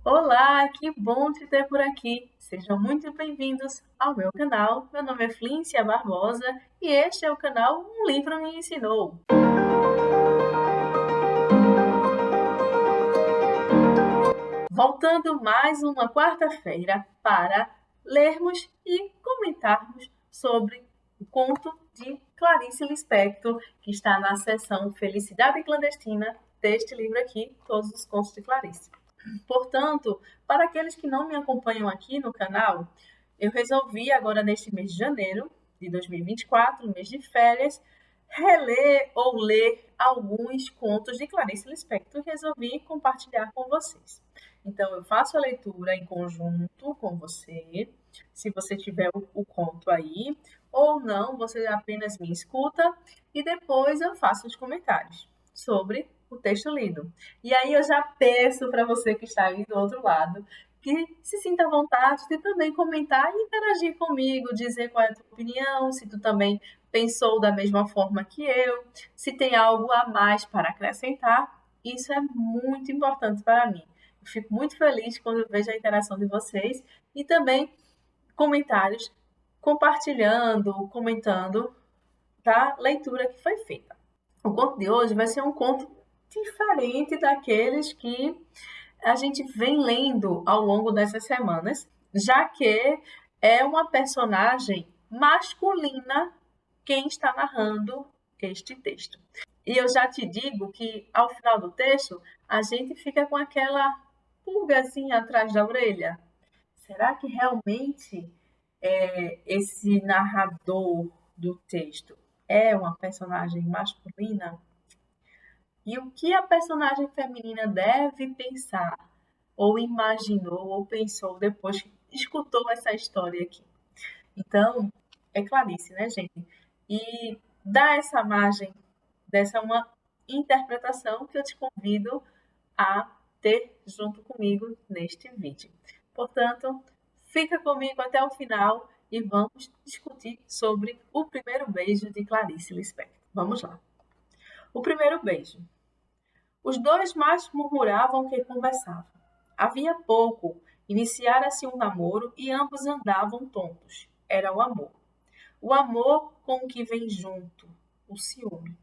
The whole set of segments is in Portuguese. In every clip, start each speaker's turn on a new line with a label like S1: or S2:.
S1: Olá, que bom te ter por aqui. Sejam muito bem-vindos ao meu canal. Meu nome é Flíncia Barbosa e este é o canal Um Livro Me Ensinou. Voltando mais uma quarta-feira para lermos e comentarmos sobre o conto de Clarice Lispector, que está na seção Felicidade Clandestina deste livro aqui, Todos os Contos de Clarice. Portanto, para aqueles que não me acompanham aqui no canal, eu resolvi agora neste mês de janeiro de 2024, mês de férias, reler ou ler alguns contos de Clarice Lispector e resolvi compartilhar com vocês. Então, eu faço a leitura em conjunto com você, se você tiver o conto aí, ou não, você apenas me escuta e depois eu faço os comentários sobre o texto lido. E aí eu já peço para você que está aí do outro lado que se sinta à vontade de também comentar e interagir comigo, dizer qual é a tua opinião, se tu também pensou da mesma forma que eu, se tem algo a mais para acrescentar. Isso é muito importante para mim. Eu fico muito feliz quando eu vejo a interação de vocês e também comentários compartilhando, comentando da leitura que foi feita. O conto de hoje vai ser um conto diferente daqueles que a gente vem lendo ao longo dessas semanas, já que é uma personagem masculina quem está narrando este texto. E eu já te digo que ao final do texto a gente fica com aquela pulgazinha atrás da orelha. Será que realmente esse narrador do texto é uma personagem masculina? E o que a personagem feminina deve pensar, ou imaginou, ou pensou depois que escutou essa história aqui? Então, é Clarice, né, gente? E dá essa margem dessa uma interpretação que eu te convido a ter junto comigo neste vídeo. Portanto, fica comigo até o final e vamos discutir sobre o primeiro beijo de Clarice Lispector. Vamos lá. O primeiro beijo. Os dois mais murmuravam que conversavam. Havia pouco, iniciara-se um namoro e ambos andavam tontos. Era o amor. O amor com o que vem junto, o ciúme.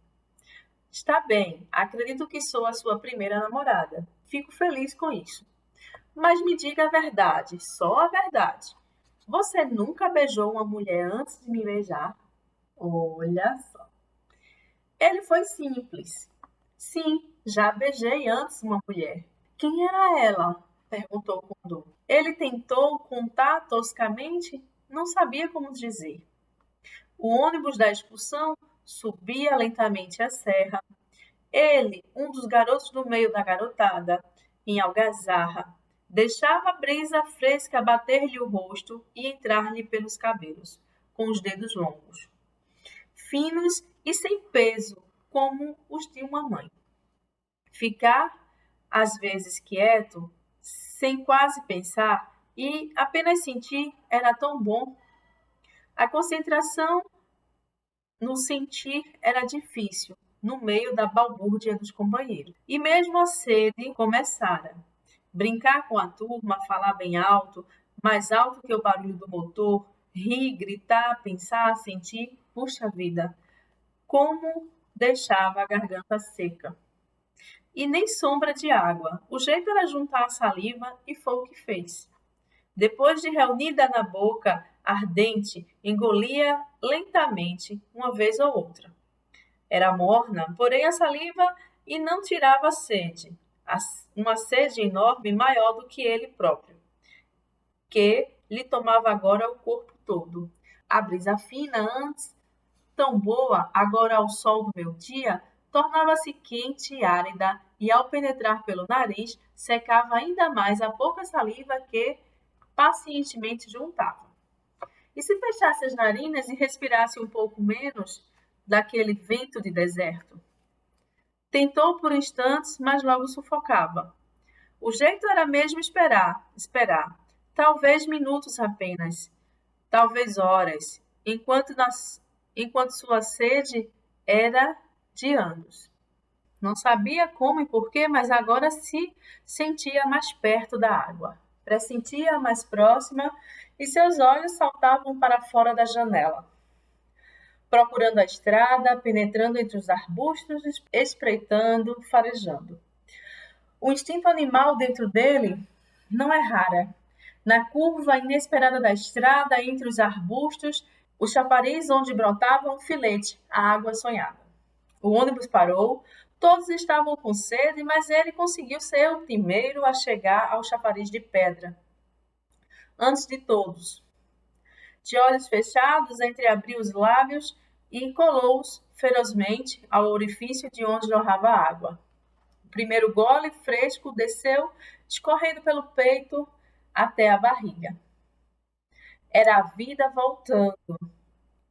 S1: Está bem, acredito que sou a sua primeira namorada. Fico feliz com isso. Mas me diga a verdade, só a verdade. Você nunca beijou uma mulher antes de me beijar? Olha só. Ele foi simples. Sim, já beijei antes uma mulher. Quem era ela? Perguntou com dor. Ele tentou contar toscamente, não sabia como dizer. O ônibus da expulsão subia lentamente a serra. Ele, um dos garotos do meio da garotada, em algazarra, deixava a brisa fresca bater-lhe o rosto e entrar-lhe pelos cabelos, com os dedos longos, finos e sem peso, como os de uma mãe. Ficar, às vezes, quieto, sem quase pensar, e apenas sentir era tão bom. A concentração no sentir era difícil, no meio da balbúrdia dos companheiros. E mesmo a sede começara. Brincar com a turma, falar bem alto, mais alto que o barulho do motor, rir, gritar, pensar, sentir, puxa vida, como deixava a garganta seca. E nem sombra de água. O jeito era juntar a saliva e foi o que fez. Depois de reunida na boca, ardente, engolia lentamente, uma vez ou outra. Era morna, porém a saliva e não tirava a sede, uma sede enorme maior do que ele próprio, que lhe tomava agora o corpo todo. A brisa fina, antes tão boa, agora ao sol do meio-dia, tornava-se quente e árida, e ao penetrar pelo nariz, secava ainda mais a pouca saliva que pacientemente juntava. E se fechasse as narinas e respirasse um pouco menos daquele vento de deserto? Tentou por instantes, mas logo sufocava. O jeito era mesmo esperar. Talvez minutos apenas, talvez horas, enquanto sua sede era de anos. Não sabia como e porquê, mas agora se sentia mais perto da água. Pressentia mais próxima e seus olhos saltavam para fora da janela, procurando a estrada, penetrando entre os arbustos, espreitando, farejando. O instinto animal dentro dele não é rara. Na curva inesperada da estrada, entre os arbustos, o chafariz onde brotava um filete, a água sonhada. O ônibus parou, todos estavam com sede, mas ele conseguiu ser o primeiro a chegar ao chafariz de pedra. Antes de todos. De olhos fechados, entreabriu os lábios e colou-os ferozmente ao orifício de onde jorrava a água. O primeiro gole fresco desceu, escorrendo pelo peito até a barriga. Era a vida voltando,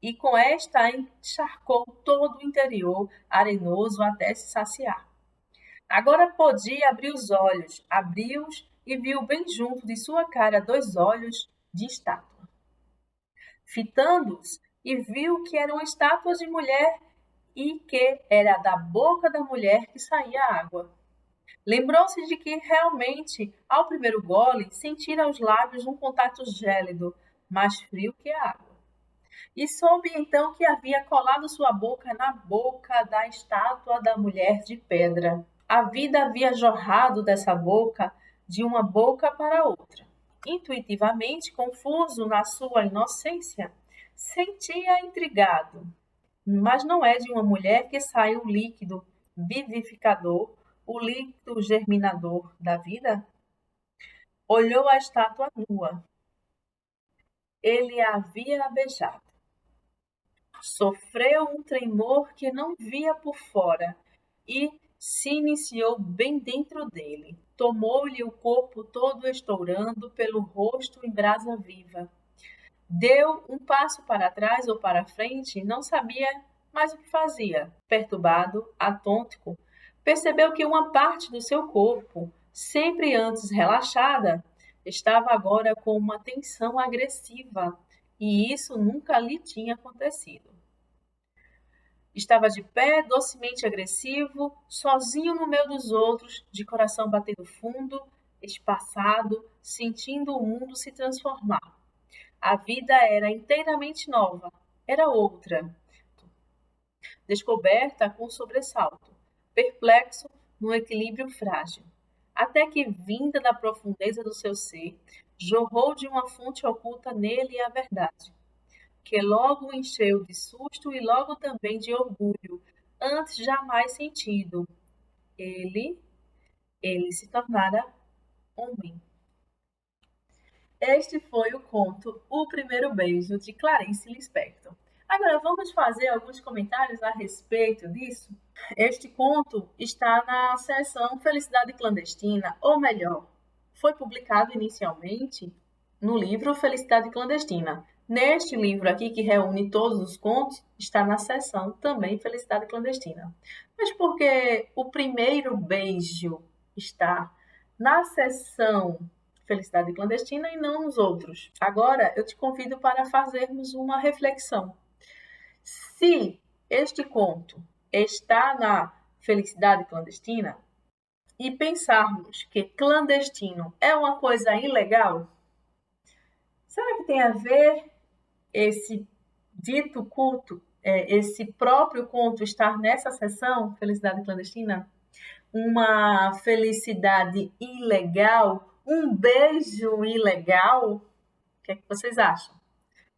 S1: e com esta encharcou todo o interior arenoso até se saciar. Agora podia abrir os olhos, abriu-os e viu bem junto de sua cara 2 olhos de estátua. Fitando-os, e viu que eram estátuas de mulher e que era da boca da mulher que saía a água. Lembrou-se de que realmente, ao primeiro gole, sentira aos lábios um contato gélido, mais frio que a água. E soube então que havia colado sua boca na boca da estátua da mulher de pedra. A vida havia jorrado dessa boca de uma boca para outra. Intuitivamente, confuso na sua inocência, sentia intrigado. Mas não é de uma mulher que sai o líquido vivificador, o líquido germinador da vida? Olhou a estátua nua. Ele a havia beijado. Sofreu um tremor que não via por fora e se iniciou bem dentro dele. Tomou-lhe o corpo todo estourando pelo rosto em brasa viva. Deu um passo para trás ou para frente, não sabia mais o que fazia. Perturbado, atôntico, percebeu que uma parte do seu corpo, sempre antes relaxada, estava agora com uma tensão agressiva, e isso nunca lhe tinha acontecido. Estava de pé, docemente agressivo, sozinho no meio dos outros, de coração batendo fundo, espaçado, sentindo o mundo se transformar. A vida era inteiramente nova, era outra, descoberta com sobressalto, perplexo num equilíbrio frágil, até que, vinda da profundeza do seu ser, jorrou de uma fonte oculta nele a verdade, que logo o encheu de susto e logo também de orgulho, antes jamais sentido. Ele se tornara homem. Este foi o conto O Primeiro Beijo, de Clarice Lispector. Agora vamos fazer alguns comentários a respeito disso. Este conto está na seção Felicidade Clandestina, ou melhor, foi publicado inicialmente no livro Felicidade Clandestina. Neste livro aqui, que reúne todos os contos, está na seção também Felicidade Clandestina. Mas por que O Primeiro Beijo está na seção Felicidade Clandestina e não nos outros? Agora eu te convido para fazermos uma reflexão. Se este conto está na Felicidade Clandestina e pensarmos que clandestino é uma coisa ilegal, será que tem a ver esse dito culto, esse próprio conto estar nessa seção, Felicidade Clandestina? Uma felicidade ilegal? Um beijo ilegal? O que é que vocês acham?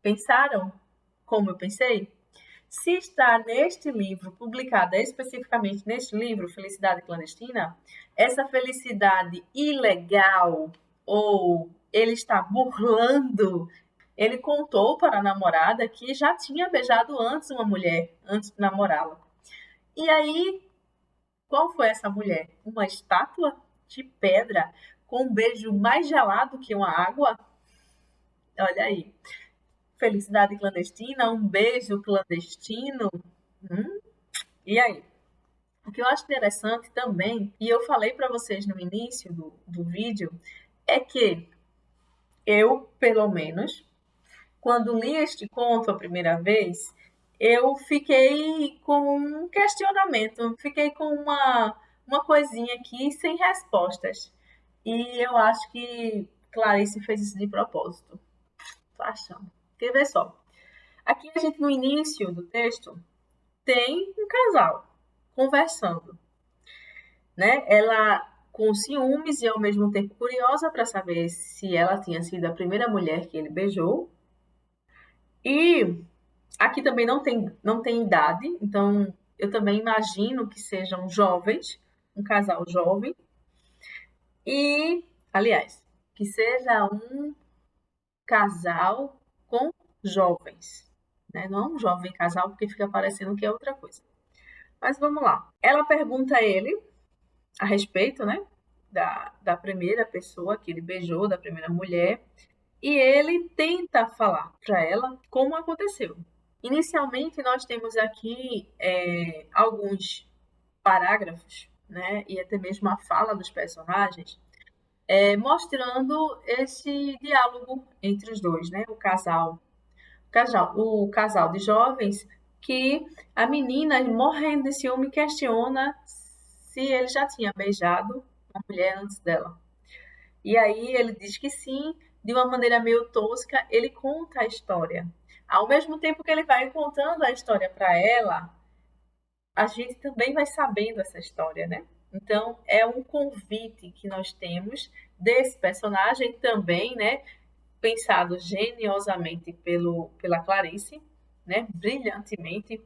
S1: Pensaram como eu pensei? Se está neste livro, publicada especificamente neste livro, Felicidade Clandestina, essa felicidade ilegal ou ele está burlando, ele contou para a namorada que já tinha beijado antes uma mulher, antes de namorá-la. E aí, qual foi essa mulher? Uma estátua de pedra com um beijo mais gelado que uma água? Olha aí. Felicidade clandestina, um beijo clandestino. E aí? O que eu acho interessante também, e eu falei para vocês no início do vídeo, é que eu, pelo menos, quando li este conto a primeira vez, eu fiquei com um questionamento, fiquei com uma coisinha aqui sem respostas. E eu acho que Clarice fez isso de propósito. Tô achando. Quer ver só? Aqui a gente, no início do texto, tem um casal conversando, né? Ela com ciúmes e ao mesmo tempo curiosa para saber se ela tinha sido a primeira mulher que ele beijou. E aqui também não tem idade, então eu também imagino que sejam jovens, um casal jovem. E, aliás, que seja um casal com jovens, né? Não é um jovem casal, porque fica parecendo que é outra coisa. Mas vamos lá. Ela pergunta a ele a respeito, né? Da primeira pessoa que ele beijou, da primeira mulher. E ele tenta falar para ela como aconteceu. Inicialmente, nós temos aqui alguns parágrafos, né? E até mesmo a fala dos personagens, mostrando esse diálogo entre os dois, né? O casal de jovens que a menina, morrendo de ciúme, questiona se ele já tinha beijado uma mulher antes dela. E aí ele diz que sim, de uma maneira meio tosca, ele conta a história. Ao mesmo tempo que ele vai contando a história para ela, a gente também vai sabendo essa história, né? Então, é um convite que nós temos desse personagem também, né? Pensado geniosamente pela Clarice, né? Brilhantemente.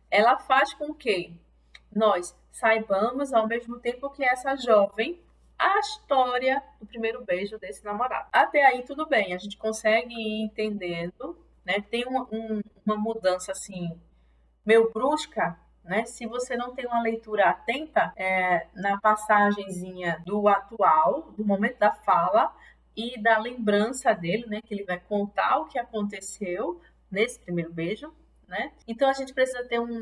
S1: Ela faz com que nós saibamos, ao mesmo tempo que essa jovem, a história do primeiro beijo desse namorado. Até aí tudo bem, a gente consegue ir entendendo, né? Tem uma mudança assim meio brusca, né? Se você não tem uma leitura atenta na passagenzinha do atual, do momento da fala e da lembrança dele, né? Que ele vai contar o que aconteceu nesse primeiro beijo, né? Então a gente precisa ter um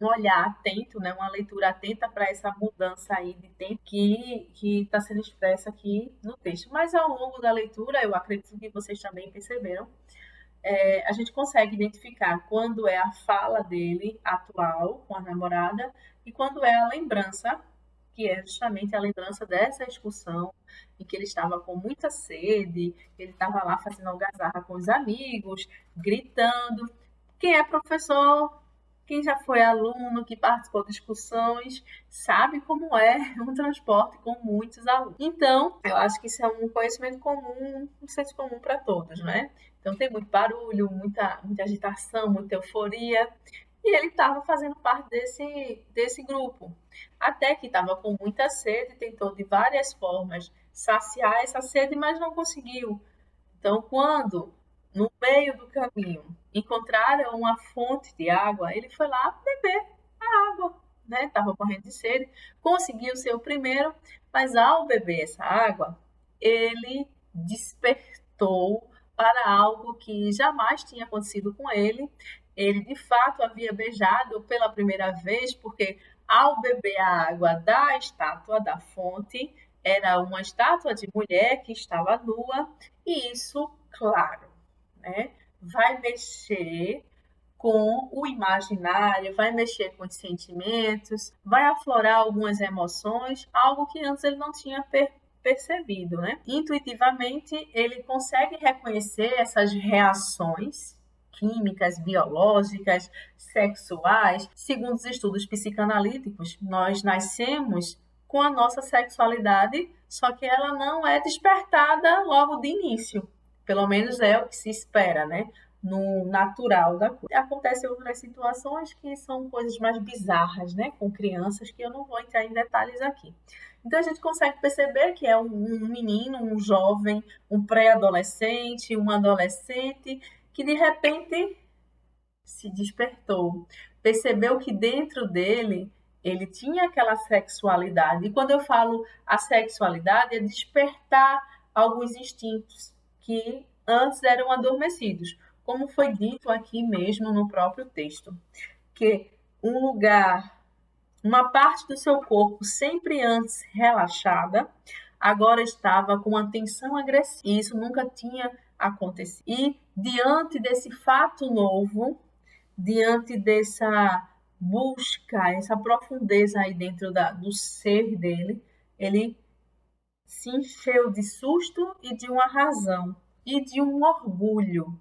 S1: olhar atento, né? Uma leitura atenta para essa mudança aí de tempo que está sendo expressa aqui no texto. Mas ao longo da leitura, eu acredito que vocês também perceberam, a gente consegue identificar quando é a fala dele atual com a namorada e quando é a lembrança, que é justamente a lembrança dessa excursão em que ele estava com muita sede, ele estava lá fazendo algazarra com os amigos, gritando. Quem é professor, quem já foi aluno, que participou de discussões, sabe como é um transporte com muitos alunos. Então, eu acho que isso é um conhecimento comum, um senso comum para todos, né? Então, tem muito barulho, muita agitação, muita euforia. E ele estava fazendo parte desse grupo. Até que estava com muita sede, tentou de várias formas saciar essa sede, mas não conseguiu. Então, quando no meio do caminho encontraram uma fonte de água, ele foi lá beber a água, né? Estava morrendo de sede, conseguiu ser o primeiro, mas ao beber essa água, ele despertou para algo que jamais tinha acontecido com ele. Ele de fato havia beijado pela primeira vez, porque ao beber a água da estátua da fonte, era uma estátua de mulher que estava nua, e isso, claro, né, vai mexer com o imaginário, vai mexer com os sentimentos, vai aflorar algumas emoções, algo que antes ele não tinha percebido, né? Intuitivamente, ele consegue reconhecer essas reações químicas, biológicas, sexuais. Segundo os estudos psicanalíticos, nós nascemos com a nossa sexualidade, só que ela não é despertada logo de início. Pelo menos é o que se espera, né? No natural da coisa. Acontecem outras situações que são coisas mais bizarras, né? Com crianças, que eu não vou entrar em detalhes aqui. Então a gente consegue perceber que é um menino, um jovem, um pré-adolescente, um adolescente, que de repente se despertou, percebeu que dentro dele ele tinha aquela sexualidade. E quando eu falo a sexualidade, é despertar alguns instintos que antes eram adormecidos, como foi dito aqui mesmo no próprio texto, que um lugar, uma parte do seu corpo sempre antes relaxada, agora estava com uma tensão agressiva. E isso nunca tinha acontecido. E diante desse fato novo, diante dessa busca, essa profundeza aí dentro do ser dele, ele se encheu de susto e de uma razão e de um orgulho.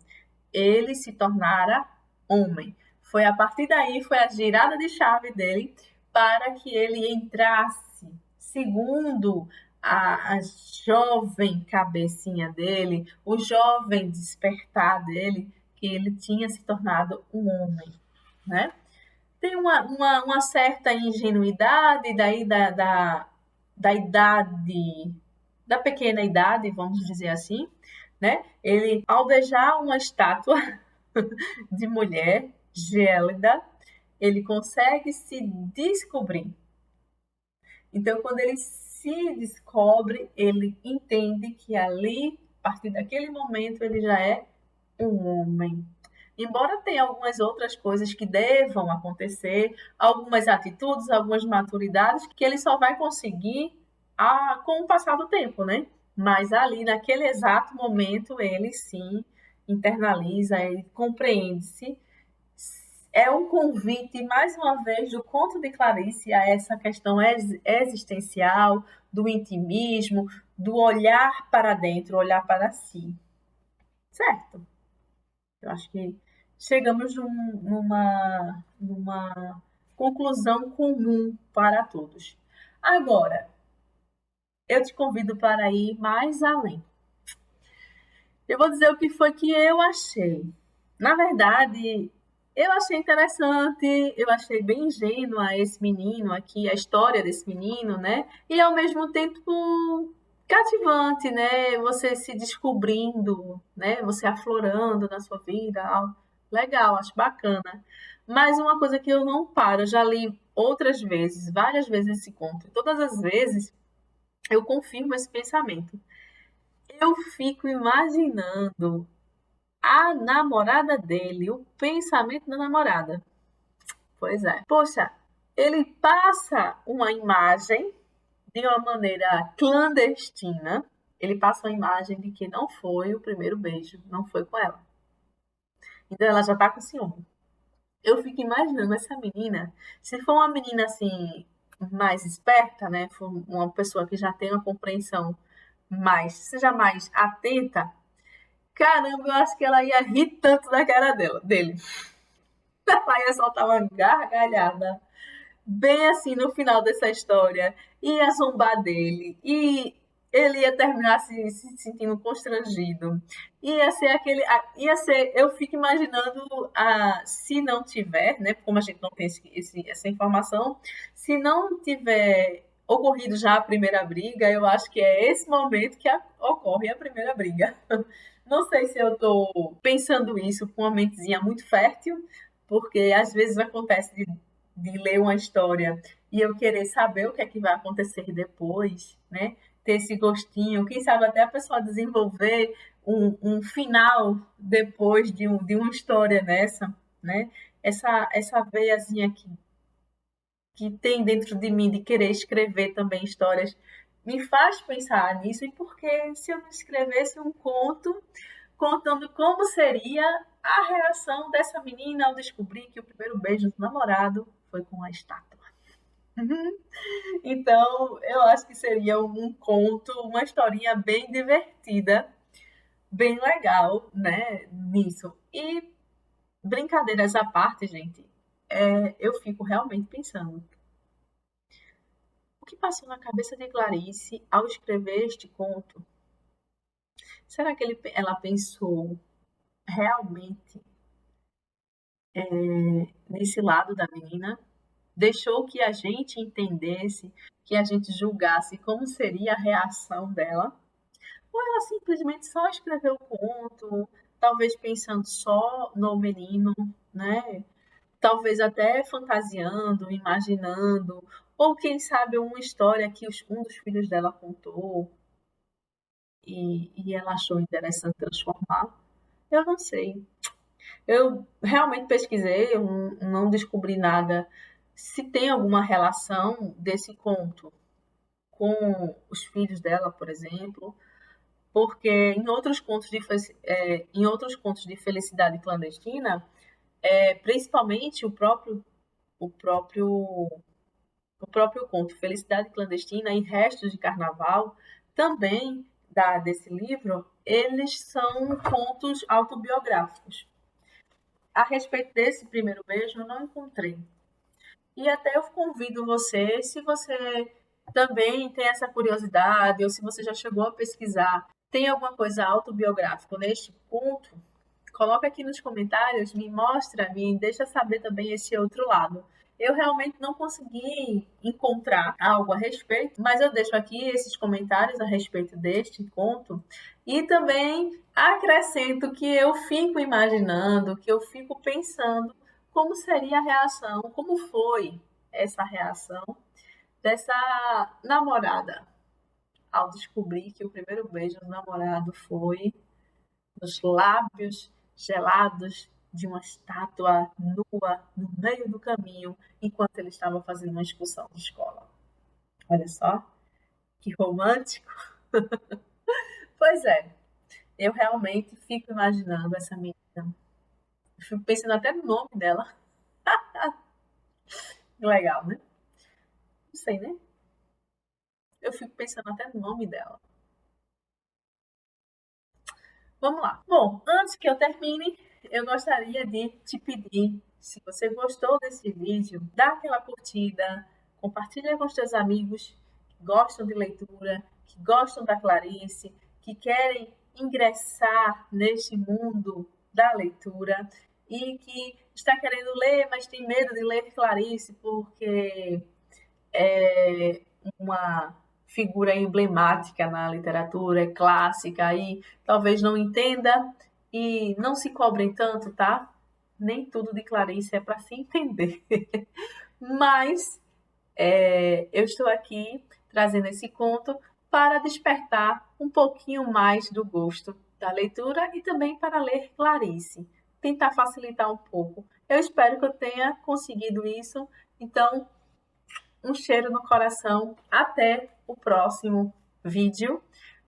S1: Ele se tornara homem. Foi a partir daí, foi a girada de chave dele para que ele entrasse, segundo a jovem cabecinha dele, o jovem despertar dele, que ele tinha se tornado um homem, né? Tem uma certa ingenuidade daí da idade, da pequena idade, vamos dizer assim, né? Ele, ao beijar uma estátua de mulher gélida, ele consegue se descobrir. Então, quando ele se descobre, ele entende que ali, a partir daquele momento, ele já é um homem. Embora tenha algumas outras coisas que devam acontecer, algumas atitudes, algumas maturidades, que ele só vai conseguir com o passar do tempo, né? Mas ali, naquele exato momento, ele sim internaliza, ele compreende-se. É um convite, mais uma vez, do conto de Clarice a essa questão existencial, do intimismo, do olhar para dentro, olhar para si. Certo? Eu acho que chegamos numa conclusão comum para todos. Agora, eu te convido para ir mais além. Eu vou dizer o que foi que eu achei. Na verdade, eu achei interessante, eu achei bem ingênua esse menino aqui, a história desse menino, né? E ao mesmo tempo cativante, né? Você se descobrindo, né? Você aflorando na sua vida, legal, acho bacana. Mas uma coisa que eu não paro, eu já li outras vezes, várias vezes esse conto, e todas as vezes eu confirmo esse pensamento. Eu fico imaginando a namorada dele, o pensamento da namorada. Pois é. Poxa, ele passa uma imagem de uma maneira clandestina. Ele passa uma imagem de que não foi o primeiro beijo, não foi com ela. Então ela já tá com ciúme. Eu fico imaginando essa menina, se for uma menina assim, mais esperta, né? For uma pessoa que já tem uma compreensão mais, seja mais atenta, caramba, eu acho que ela ia rir tanto da cara dele. Ela ia soltar uma gargalhada bem assim no final dessa história, ia zombar dele, e ele ia terminar se sentindo constrangido. Ia ser aquele. Ia ser. Eu fico imaginando, se não tiver, né? Como a gente não tem essa informação, se não tiver ocorrido já a primeira briga, eu acho que é esse momento que ocorre a primeira briga. Não sei se eu estou pensando isso com uma mentezinha muito fértil, porque às vezes acontece de ler uma história e eu querer saber o que é que vai acontecer depois, né? Ter esse gostinho, quem sabe até a pessoa desenvolver um final depois de uma história dessa, né? Essa veiazinha que tem dentro de mim de querer escrever também histórias me faz pensar nisso, e porque se eu não escrevesse um conto contando como seria a reação dessa menina ao descobrir que o primeiro beijo do namorado foi com a estátua. Então, eu acho que seria um conto, uma historinha bem divertida, bem legal, né, nisso. E brincadeiras à parte, gente, eu fico realmente pensando, o que passou na cabeça de Clarice ao escrever este conto? Será que ela pensou realmente nesse lado da menina? Deixou que a gente entendesse, que a gente julgasse como seria a reação dela? Ou ela simplesmente só escreveu o conto, talvez pensando só no menino, né? Talvez até fantasiando, imaginando, ou quem sabe uma história que um dos filhos dela contou e ela achou interessante transformar. Eu não sei. Eu realmente pesquisei, eu não descobri nada se tem alguma relação desse conto com os filhos dela, por exemplo, porque em outros contos de felicidade clandestina principalmente o próprio conto Felicidade Clandestina e Restos de Carnaval, também desse livro, eles são contos autobiográficos. A respeito desse primeiro beijo, eu não encontrei. E até eu convido você, se você também tem essa curiosidade, ou se você já chegou a pesquisar, tem alguma coisa autobiográfica neste conto, coloca aqui nos comentários, me mostra, me deixa saber também esse outro lado. Eu realmente não consegui encontrar algo a respeito, mas eu deixo aqui esses comentários a respeito deste conto e também acrescento que eu fico imaginando, que eu fico pensando como seria a reação, como foi essa reação dessa namorada ao descobrir que o primeiro beijo do namorado foi nos lábios gelados de uma estátua nua no meio do caminho, enquanto ele estava fazendo uma excursão de escola. Olha só, que romântico. Pois é, eu realmente fico imaginando essa menina. Eu fico pensando até no nome dela. Legal, né? Não sei, né? Eu fico pensando até no nome dela. Vamos lá. Bom, antes que eu termine, eu gostaria de te pedir, se você gostou desse vídeo, dá aquela curtida, compartilha com os teus amigos que gostam de leitura, que gostam da Clarice, que querem ingressar neste mundo da leitura e que está querendo ler, mas tem medo de ler Clarice porque é uma figura emblemática na literatura, é clássica, e talvez não entenda e não se cobrem tanto, tá? Nem tudo de Clarice é para se entender. Mas eu estou aqui trazendo esse conto para despertar um pouquinho mais do gosto da leitura e também para ler Clarice. Tentar facilitar um pouco. Eu espero que eu tenha conseguido isso. Então, um cheiro no coração. Até o próximo vídeo.